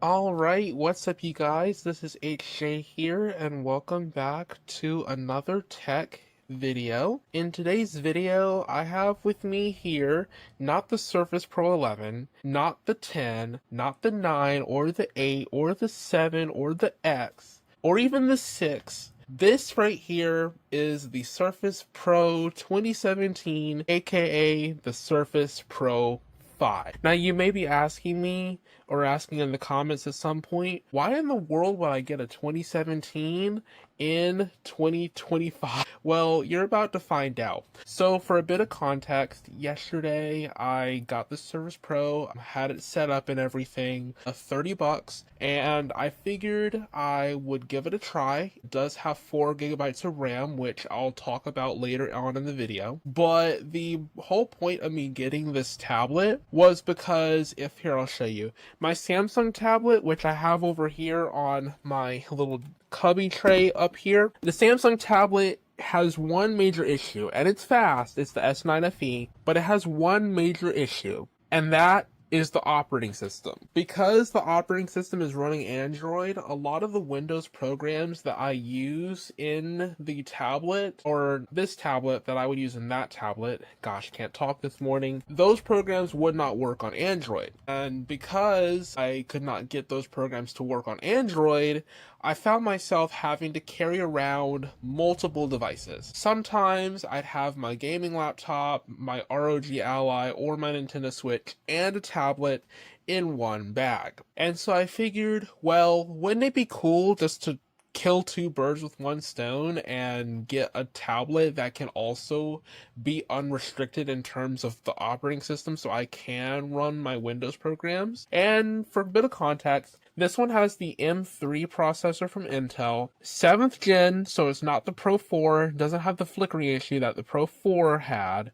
Alright, what's up you guys? This is HJ here and welcome back to another tech video. In today's video, I have with me here not the Surface Pro 11, not the 10, not the 9 or the 8 or the 7 or the X or even the 6. This right here is the Surface Pro 2017, aka the Surface Pro 5. Now you may be asking me, or asking in the comments at some point, why in the world would I get a 2017 in 2025? Well, you're about to find out. So for a bit of context, yesterday I got the Surface Pro, had it set up and everything, $30, and I figured I would give it a try. It does have 4 gigabytes of RAM, which I'll talk about later on in the video. But the whole point of me getting this tablet was because, I'll show you. My Samsung tablet, which I have over here on my little cubby tray up here, the Samsung tablet has one major issue, and it's fast, it's the S9 FE, but it has one major issue, and that is the operating system. Because the operating system is running Android, a lot of the Windows programs that I use in the tablet, or this tablet that I would use in that tablet, gosh, can't talk this morning, those programs would not work on Android. And because I could not get those programs to work on Android, I found myself having to carry around multiple devices. Sometimes I'd have my gaming laptop, my ROG Ally, or my Nintendo Switch, and a tablet in one bag. And so I figured, well, wouldn't it be cool just to kill 2 birds with 1 stone and get a tablet that can also be unrestricted in terms of the operating system so I can run my Windows programs? And for a bit of context, this one has the M3 processor from Intel, 7th gen, so it's not the Pro 4, doesn't have the flickering issue that the Pro 4 had.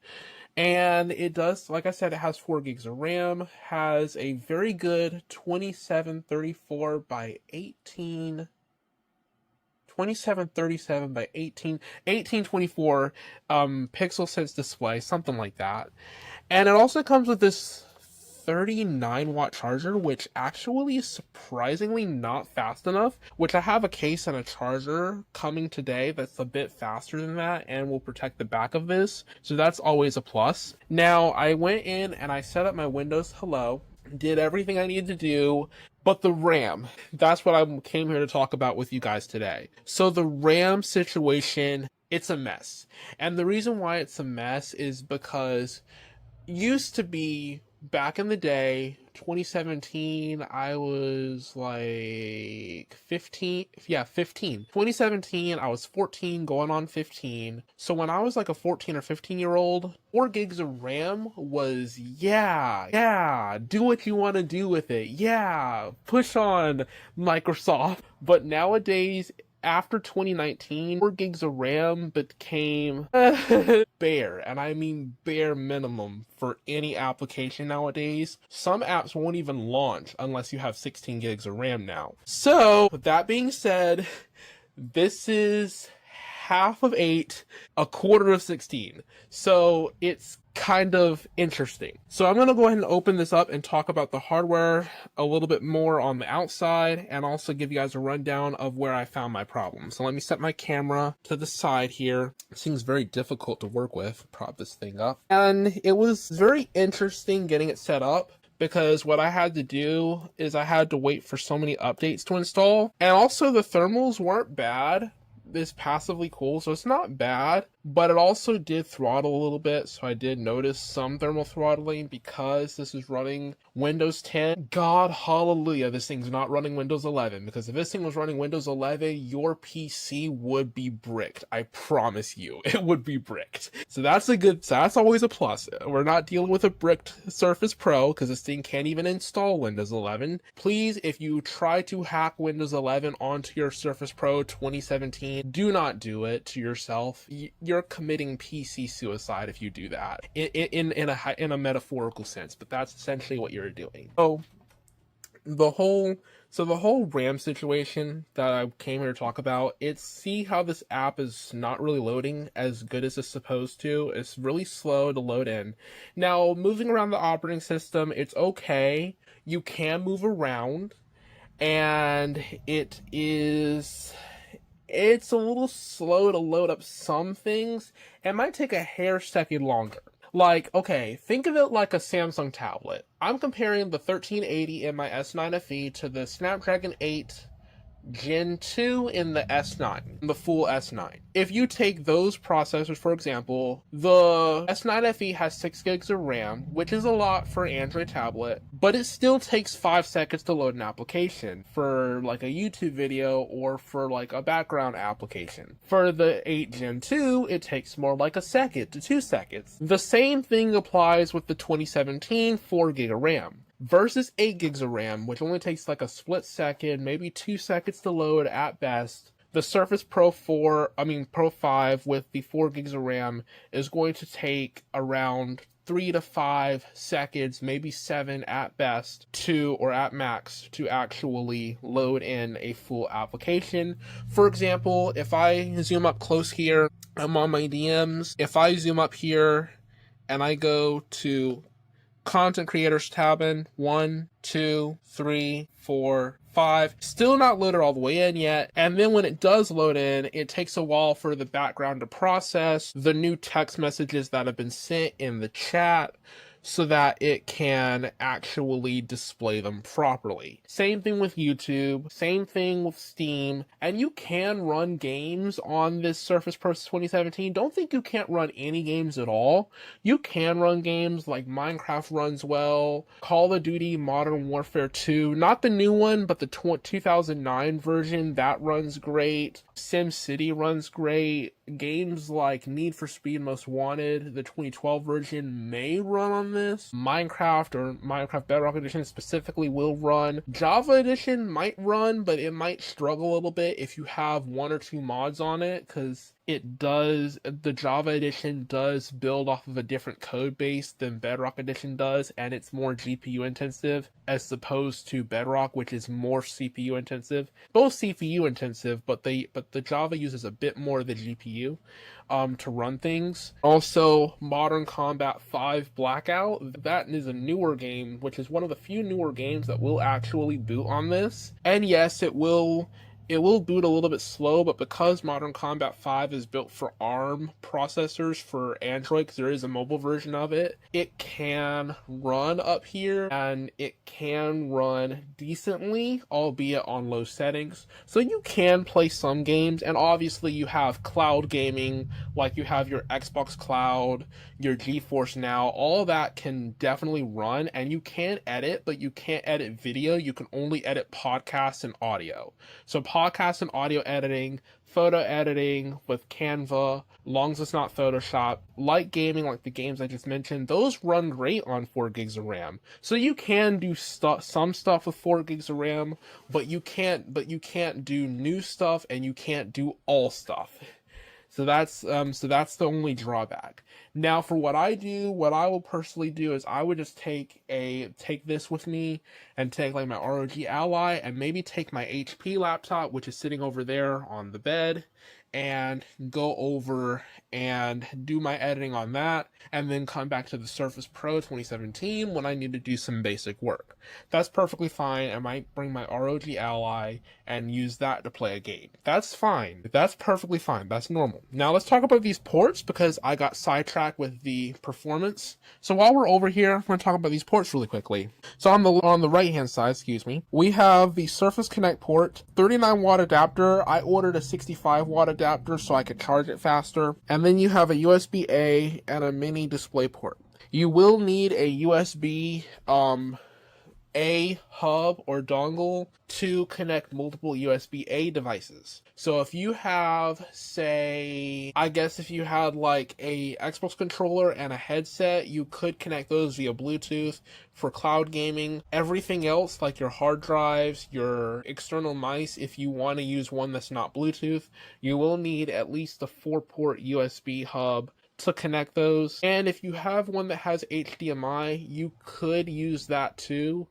And it does, like I said, it has 4 gigs of RAM, has a very good 2734 by 18... 2737 by 1824 pixel sense display, something like that. And it also comes with this 39 watt charger, which actually is surprisingly not fast enough, which I have a case and a charger coming today that's a bit faster than that and will protect the back of this, so that's always a plus. Now I went in and I set up my Windows Hello, did everything I needed to do, but the RAM, that's what I came here to talk about with you guys today. So the RAM situation, it's a mess. And the reason why it's a mess is because used to be, back in the day, 2017, I was like 15. 2017, I was 14 going on 15. So when I was like a 14 or 15-year-old, 4 gigs of RAM was, yeah, do what you want to do with it. Yeah, push on, Microsoft. But nowadays, after 2019, 4 gigs of RAM became bare, and I mean bare minimum for any application nowadays. Some apps won't even launch unless you have 16 gigs of RAM now. So, with that being said, this is half of 8, a quarter of 16. So it's kind of interesting. So I'm going to go ahead and open this up and talk about the hardware a little bit more on the outside, and also give you guys a rundown of where I found my problems. So let me set my camera to the side here. This thing's very difficult to work with. Prop this thing up. And it was very interesting getting it set up, because what I had to do is I had to wait for so many updates to install. And also the thermals weren't bad. It's passively cool, so it's not bad, but it also did throttle a little bit, so I did notice some thermal throttling because this is running Windows 10. God hallelujah, this thing's not running Windows 11, because if this thing was running Windows 11, your PC would be bricked. I promise you, it would be bricked. So that's always a plus. We're not dealing with a bricked Surface Pro, because this thing can't even install Windows 11. Please, if you try to hack Windows 11 onto your Surface Pro 2017, do not do it to yourself. You're committing PC suicide if you do that, in a metaphorical sense, but that's essentially what you're doing. So the whole RAM situation that I came here to talk about, see how this app is not really loading as good as it's supposed to. It's really slow to load in. Now, moving around the operating system, it's okay. You can move around. and it's a little slow to load up some things. It might take a hair second longer. Like, okay, think of it like a Samsung tablet. I'm comparing the 1380 in my S9 FE to the Snapdragon 8 Gen 2 in the S9, the full S9. If you take those processors, for example, the S9 FE has 6 gigs of RAM, which is a lot for an Android tablet, but it still takes 5 seconds to load an application for like a YouTube video or for like a background application. For the 8 Gen 2, it takes more like a second to 2 seconds. The same thing applies with the 2017 4 gig of RAM versus 8 gigs of RAM, which only takes like a split second, maybe 2 seconds to load at best. The Surface Pro 5 with the 4 gigs of RAM is going to take around 3 to 5 seconds, maybe 7 at best, or at max, to actually load in a full application. For example, if I zoom up close here, I'm on my DMs. If I zoom up here and I go to Content Creators tab in, 1, 2, 3, 4, 5. Still not loaded all the way in yet. And then when it does load in, it takes a while for the background to process the new text messages that have been sent in the chat, so that it can actually display them properly. Same thing with YouTube, same thing with Steam, and you can run games on this Surface Pro 2017. Don't think you can't run any games at all. You can run games like Minecraft runs well, Call of Duty Modern Warfare 2, not the new one, but the 2009 version, that runs great. SimCity runs great. Games like Need for Speed Most Wanted, the 2012 version, may run on this. Minecraft or Minecraft Bedrock Edition specifically will run. Java Edition might run, but it might struggle a little bit if you have 1 or 2 mods on it, because the Java Edition does build off of a different code base than Bedrock Edition does, and it's more GPU intensive as opposed to Bedrock, which is more CPU intensive. Both CPU intensive, but the Java uses a bit more of the GPU to run things. Also, Modern Combat 5 Blackout, that is a newer game, which is one of the few newer games that will actually boot on this. And yes, it will boot a little bit slow, but because Modern Combat 5 is built for ARM processors for Android, because there is a mobile version of it, it can run up here, and it can run decently, albeit on low settings. So you can play some games, and obviously you have cloud gaming, like you have your Xbox Cloud, your GeForce Now, all that can definitely run, and you can edit, but you can't edit video, you can only edit podcasts and audio. So podcast and audio editing, photo editing with Canva, long as it's not Photoshop, light gaming like the games I just mentioned, those run great on 4 gigs of RAM. So you can do some stuff with 4 gigs of RAM, but you can't do new stuff, and you can't do all stuff. So that's the only drawback. Now, for what I will personally do is I would just take this with me, and take like my ROG Ally, and maybe take my HP laptop, which is sitting over there on the bed, and go over and do my editing on that, and then come back to the Surface Pro 2017 when I need to do some basic work. That's perfectly fine. I might bring my ROG Ally and use that to play a game. That's fine. That's perfectly fine. That's normal. Now let's talk about these ports, because I got sidetracked with the performance. So while we're over here, I'm going to talk about these ports really quickly. So on the right hand side, we have the Surface Connect port, 39 watt adapter. I ordered a 65 watt adapter so I could charge it faster. And then you have a USB-A and a mini display port. You will need a USB A hub or dongle to connect multiple USB-A devices. So if you have, say, if you had like a Xbox controller and a headset, you could connect those via Bluetooth for cloud gaming. Everything else, like your hard drives, your external mice, if you want to use one that's not Bluetooth, you will need at least a 4-port USB hub to connect those. And if you have one that has HDMI, you could use that too.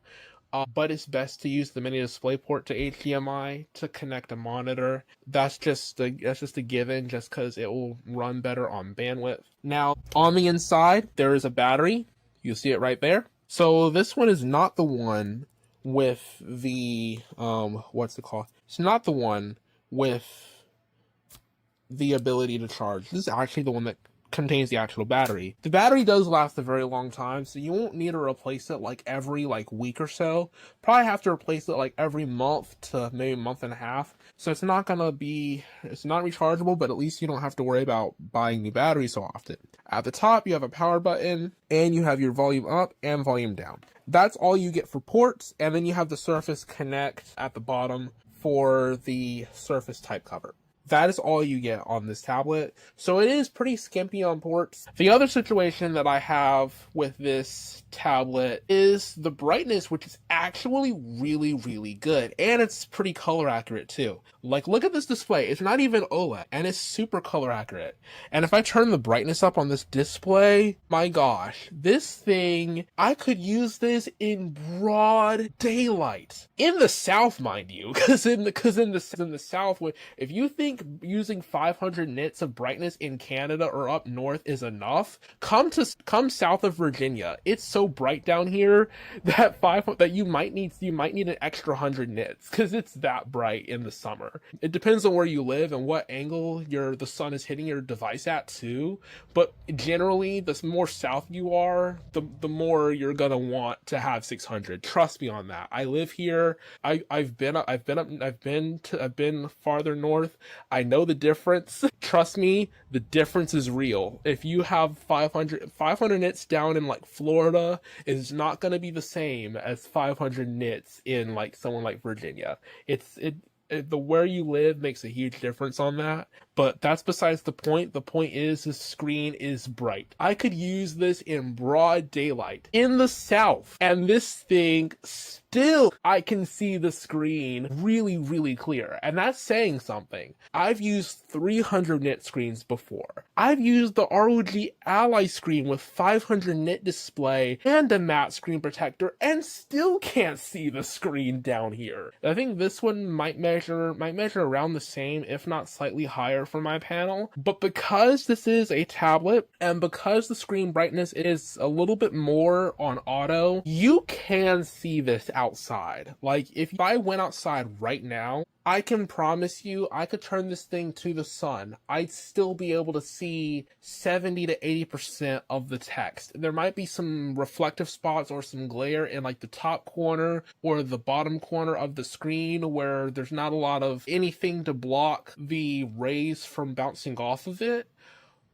But it's best to use the mini display port to HDMI to connect a monitor. That's just a given, just because it will run better on bandwidth. Now, on the inside, there is a battery. You see it right there. So this one is not the one with the what's it called? It's not the one with the ability to charge. This is actually the one that contains the actual battery. The battery does last a very long time, so you won't need to replace it like every week or so. Probably have to replace it like every month to maybe a month and a half. So it's not rechargeable, but at least you don't have to worry about buying new batteries so often. At the top, you have a power button, and you have your volume up and volume down. That's all you get for ports, and then you have the Surface Connect at the bottom for the Surface type cover. That is all you get on this tablet, so it is pretty skimpy on ports. The other situation that I have with this tablet is the brightness, which is actually really, really good, and it's pretty color accurate too. Like, look at this display. It's not even OLED, and it's super color accurate. And if I turn the brightness up on this display, my gosh, this thing, I could use this in broad daylight. In the South, mind you, because in the South, if you think using 500 nits of brightness in Canada or up north is enough, come south of Virginia. It's so bright down here that you might need an extra 100 nits because it's that bright in the summer. It depends on where you live and what angle the sun is hitting your device at too. But generally, the more south you are, the more you're gonna want to have 600. Trust me on that. I live here. I've been farther north. I know the difference. Trust me, the difference is real. If you have 500 nits down in Florida, it's not going to be the same as 500 nits in someone like Virginia. The where you live makes a huge difference on that, but that's besides the point. The point is the screen is bright. I could use this in broad daylight in the South, and this thing still, I can see the screen really, really clear, and that's saying something. I've used 300 nit screens before. I've used the ROG Ally screen with 500 nit display and a matte screen protector, and still can't see the screen down here. I think this one might measure around the same, if not slightly higher for my panel, but because this is a tablet and because the screen brightness is a little bit more on auto, you can see this outside. If I went outside right now, I can promise you, I could turn this thing to the sun. I'd still be able to see 70 to 80% of the text. There might be some reflective spots or some glare in the top corner or the bottom corner of the screen where there's not a lot of anything to block the rays from bouncing off of it,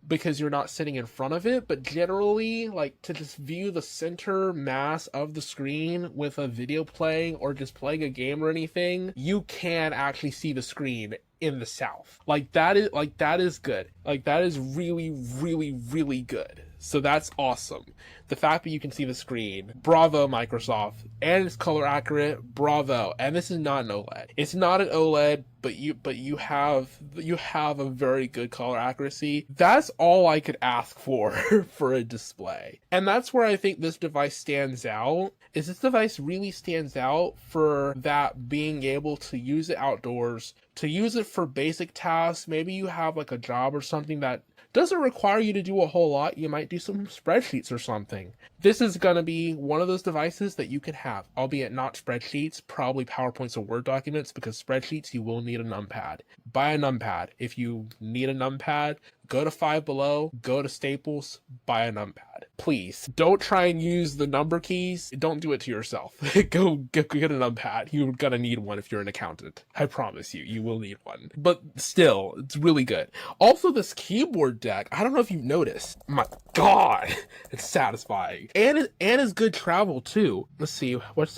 because you're not sitting in front of it. But generally, to just view the center mass of the screen with a video playing or just playing a game or anything, you can actually see the screen in the South. That is good. That is really, really, really good. So that's awesome. The fact that you can see the screen, bravo Microsoft, and it's color accurate, bravo. And this is not an OLED. It's not an OLED, but you have a very good color accuracy. That's all I could ask for for a display. And that's where I think this device stands out. This device really stands out for that, being able to use it outdoors, to use it for basic tasks. Maybe you have a job or something that doesn't require you to do a whole lot. You might do some spreadsheets or something. This is going to be one of those devices that you can have, albeit not spreadsheets, probably PowerPoints or Word documents, because spreadsheets, you will need a numpad. Buy a numpad. If you need a numpad, go to Five Below, go to Staples, buy a numpad. Please, don't try and use the number keys. Don't do it to yourself. Go get a numpad. You're gonna need one if you're an accountant. I promise you, you will need one. But still, it's really good. Also, this keyboard deck, I don't know if you've noticed. My God, it's satisfying. And it's good travel too. Let's see, what's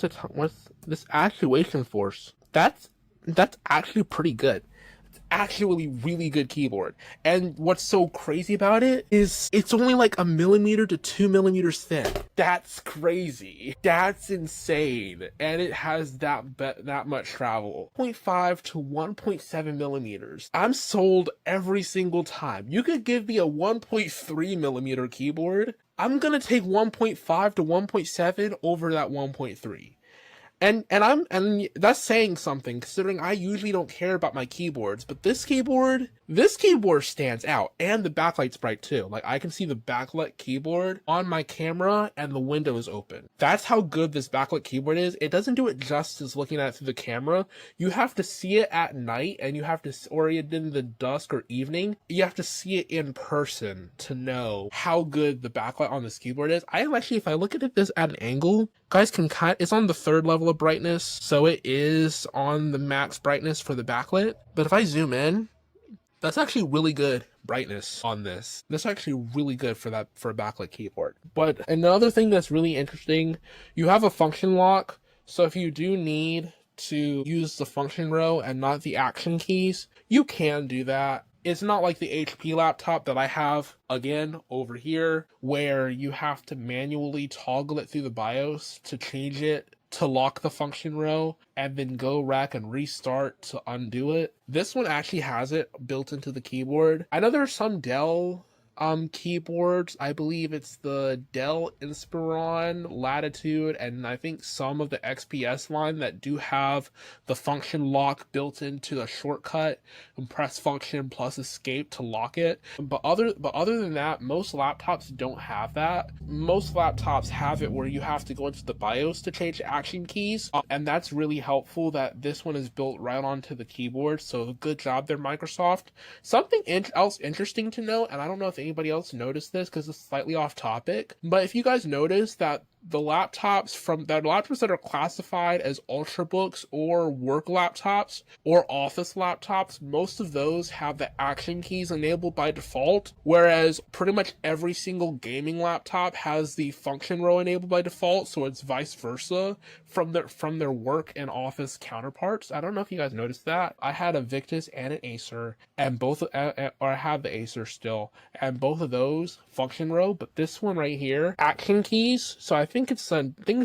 this actuation force? That's actually pretty good. Actually really good keyboard. And what's so crazy about it is it's only 1 millimeter to 2 millimeters thin. That's crazy. That's insane. And it has that much travel. 0.5 to 1.7 millimeters. I'm sold every single time. You could give me a 1.3 millimeter keyboard. I'm gonna take 1.5 to 1.7 over that 1.3. And that's saying something, considering I usually don't care about my keyboards, but this keyboard stands out, and the backlight's bright too. Like, I can see the backlit keyboard on my camera and the window is open. That's how good this backlit keyboard is. It doesn't do it justice looking at it through the camera. You have to see it at night, and you have to, or in the dusk or evening, you have to see it in person to know how good the backlight on this keyboard is. I am actually, if I look at this at an angle, guys can it's on the 3rd level of brightness, so it is on the max brightness for the backlit. But if I zoom in, that's actually really good brightness on this. That's actually really good for a backlit keyboard. But another thing that's really interesting, you have a function lock, so if you do need to use the function row and not the action keys, you can do that. It's not like the HP laptop that I have, again, over here, where you have to manually toggle it through the BIOS to change it to lock the function row, and then go back and restart to undo it. This one actually has it built into the keyboard. I know there are some Dell keyboards. I believe it's the Dell Inspiron, Latitude, and I think some of the XPS line that do have the function lock built into the shortcut, and press function plus escape to lock it. But other than that, most laptops don't have that. Most laptops have it where you have to go into the BIOS to change action keys, and that's really helpful that this one is built right onto the keyboard. So good job there, Microsoft. Something else interesting to note, and I don't know if anybody else noticed this because it's slightly off topic, but if you guys notice that the laptops that are classified as ultrabooks or work laptops or office laptops, most of those have the action keys enabled by default, whereas pretty much every single gaming laptop has the function row enabled by default. So it's vice versa from their work and office counterparts. I don't know if you guys noticed that. I had a Victus and an Acer, and or I have the Acer still, and both of those function row, but this one right here, action keys. So I think it's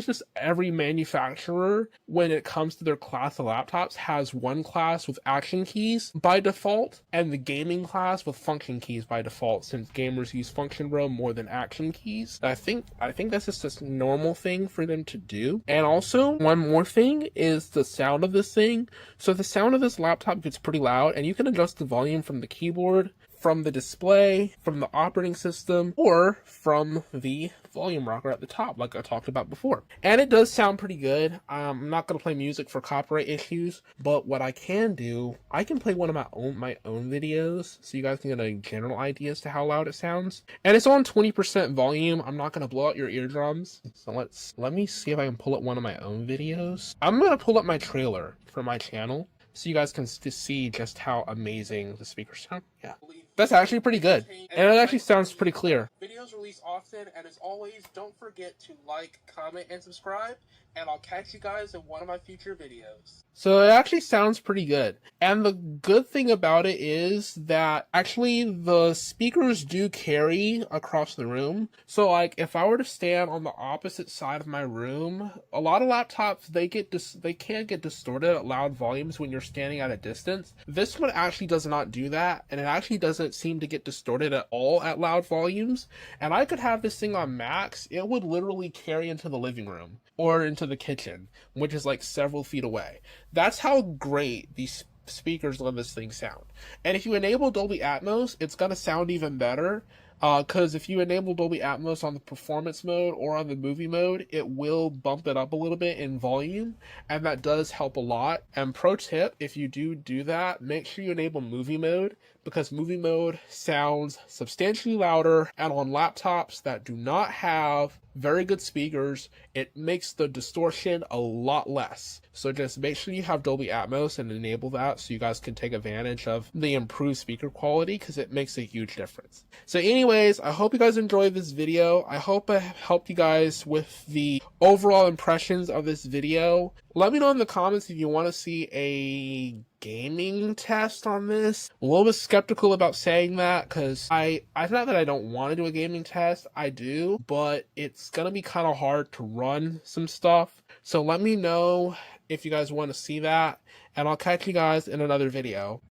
just every manufacturer, when it comes to their class of laptops, has one class with action keys by default, and the gaming class with function keys by default, since gamers use function row more than action keys. I think that's just a normal thing for them to do. And also, one more thing is the sound of this thing. So the sound of this laptop gets pretty loud, and you can adjust the volume from the keyboard, from the display, from the operating system, or from the volume rocker at the top, like I talked about before. And it does sound pretty good. I'm not going to play music for copyright issues, but what I can do, I can play one of my own videos, so you guys can get a general idea as to how loud it sounds. And it's on 20% volume. I'm not going to blow out your eardrums. So let me see if I can pull up one of my own videos. I'm going to pull up my trailer for my channel, so you guys can see just how amazing the speakers sound. Yeah, that's actually pretty good, and it actually sounds pretty clear. Videos release often, and as always, don't forget to like, comment, and subscribe, and I'll catch you guys in one of my future videos. So it actually sounds pretty good. And the good thing about it is that actually the speakers do carry across the room. So like if I were to stand on the opposite side of my room, a lot of laptops, they can get distorted at loud volumes when you're standing at a distance. This one actually does not do that, and it actually doesn't seem to get distorted at all at loud volumes. And I could have this thing on max, it would literally carry into the living room or into the kitchen, which is like several feet away. That's how great these speakers let this thing sound. And if you enable Dolby Atmos, it's going to sound even better. Because if you enable Dolby Atmos on the performance mode or on the movie mode, it will bump it up a little bit in volume, and that does help a lot. And pro tip, if you do that, make sure you enable movie mode, because movie mode sounds substantially louder, and on laptops that do not have very good speakers, it makes the distortion a lot less. So just make sure you have Dolby Atmos and enable that so you guys can take advantage of the improved speaker quality, because it makes a huge difference. So anyways, I hope you guys enjoyed this video. I hope I helped you guys with the overall impressions of this video. Let me know in the comments if you want to see a gaming test on this. I'm a little bit skeptical about saying that, because it's not that I don't want to do a gaming test, I do, but it's gonna be kind of hard to run some stuff. So let me know if you guys want to see that, and I'll catch you guys in another video.